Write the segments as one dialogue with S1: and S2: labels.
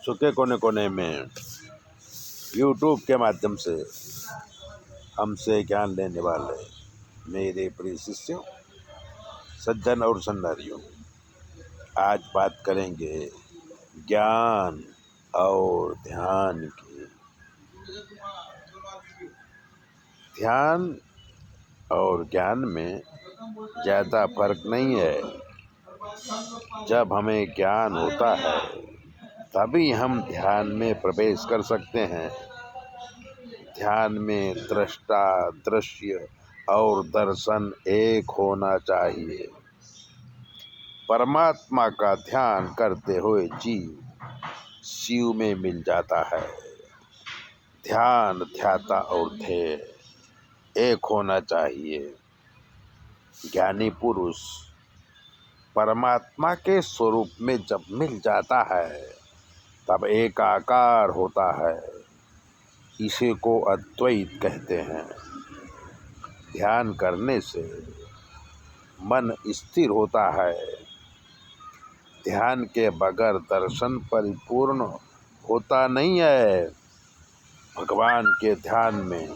S1: विश्व के कोने कोने में यूट्यूब के माध्यम से हमसे ज्ञान लेने वाले मेरे प्रिय शिष्यों, सज्जन और सन्नारियों, आज बात करेंगे ज्ञान और ध्यान की। ध्यान और ज्ञान में ज़्यादा फर्क नहीं है। जब हमें ज्ञान होता है तभी हम ध्यान में प्रवेश कर सकते हैं। ध्यान में दृष्टा, दृश्य और दर्शन एक होना चाहिए। परमात्मा का ध्यान करते हुए जीव शिव में मिल जाता है। ध्यान, ध्याता और ध्येय एक होना चाहिए। ज्ञानी पुरुष परमात्मा के स्वरूप में जब मिल जाता है तब एकाकार होता है। इसी को अद्वैत कहते हैं। ध्यान करने से मन स्थिर होता है। ध्यान के बगैर दर्शन परिपूर्ण होता नहीं है। भगवान के ध्यान में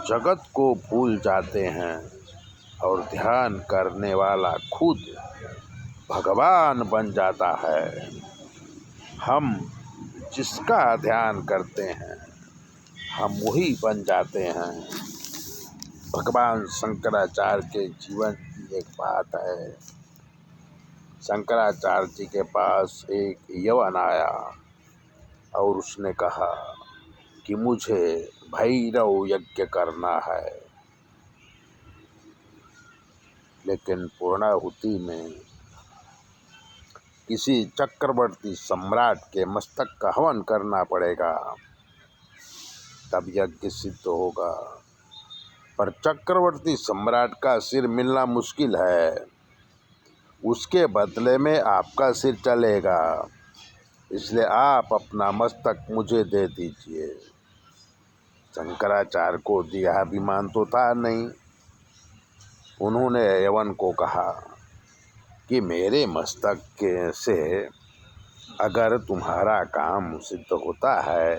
S1: जगत को भूल जाते हैं और ध्यान करने वाला खुद भगवान बन जाता है। हम जिसका ध्यान करते हैं हम वही बन जाते हैं। भगवान शंकराचार्य के जीवन की एक बात है। शंकराचार्य जी के पास एक यवन आया और उसने कहा कि मुझे भैरव यज्ञ करना है, लेकिन पूर्णाहुति में किसी चक्रवर्ती सम्राट के मस्तक का हवन करना पड़ेगा, तब यज्ञ सिद्ध होगा। पर चक्रवर्ती सम्राट का सिर मिलना मुश्किल है। उसके बदले में आपका सिर चलेगा, इसलिए आप अपना मस्तक मुझे दे दीजिए। शंकराचार्य को देहाभिमान तो था नहीं। उन्होंने यवन को कहा कि मेरे मस्तक के से अगर तुम्हारा काम सिद्ध होता है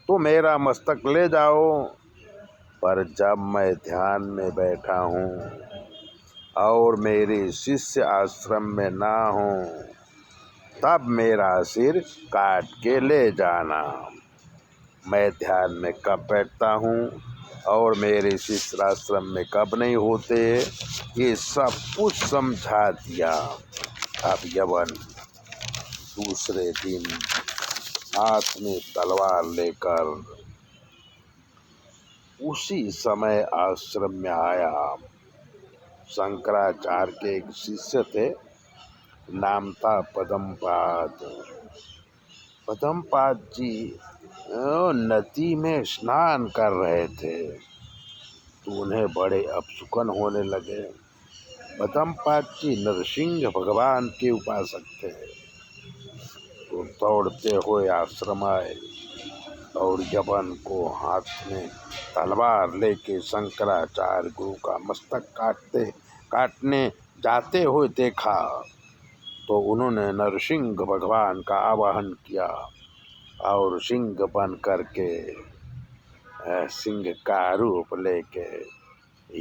S1: तो मेरा मस्तक ले जाओ, पर जब मैं ध्यान में बैठा हूँ और मेरे शिष्य आश्रम में ना हूँ तब मेरा सिर काट के ले जाना। मैं ध्यान में कब बैठता हूँ और मेरे शिष्य आश्रम में कब नहीं होते, ये सब कुछ समझा दिया। अब यवन दूसरे दिन हाथ में तलवार लेकर उसी समय आश्रम में आया। शंकराचार्य के एक शिष्य थे, नाम था पद्मपाद। पद्मपाद जी नदी में स्नान कर रहे थे तो उन्हें बड़े अपशुकन होने लगे। पद्मपाद जी नरसिंह भगवान के उपासक थे। तो दौड़ते हुए आश्रम आए और यवन को हाथ में तलवार लेके शंकराचार्य गुरु का मस्तक काटने जाते हुए देखा तो उन्होंने नरसिंह भगवान का आवाहन किया और सिंह बन करके सिंह का रूप लेके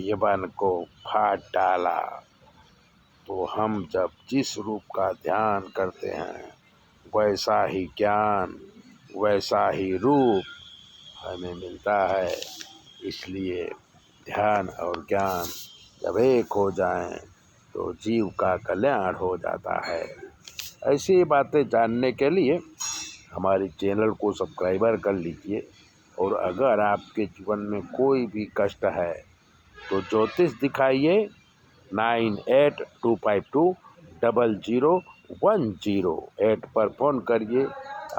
S1: यवन को फाड़ डाला। तो हम जब जिस रूप का ध्यान करते हैं वैसा ही ज्ञान, वैसा ही रूप हमें मिलता है। इसलिए ध्यान और ज्ञान जब एक हो जाएं तो जीव का कल्याण हो जाता है। ऐसी बातें जानने के लिए हमारे चैनल को सब्सक्राइबर कर लीजिए। और अगर आपके जीवन में कोई भी कष्ट है तो ज्योतिष दिखाइए 9825200108 पर फ़ोन करिए।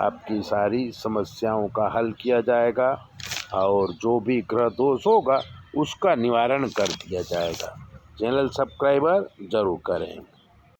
S1: आपकी सारी समस्याओं का हल किया जाएगा और जो भी ग्रह दोष होगा उसका निवारण कर दिया जाएगा। चैनल सब्सक्राइबर ज़रूर करें।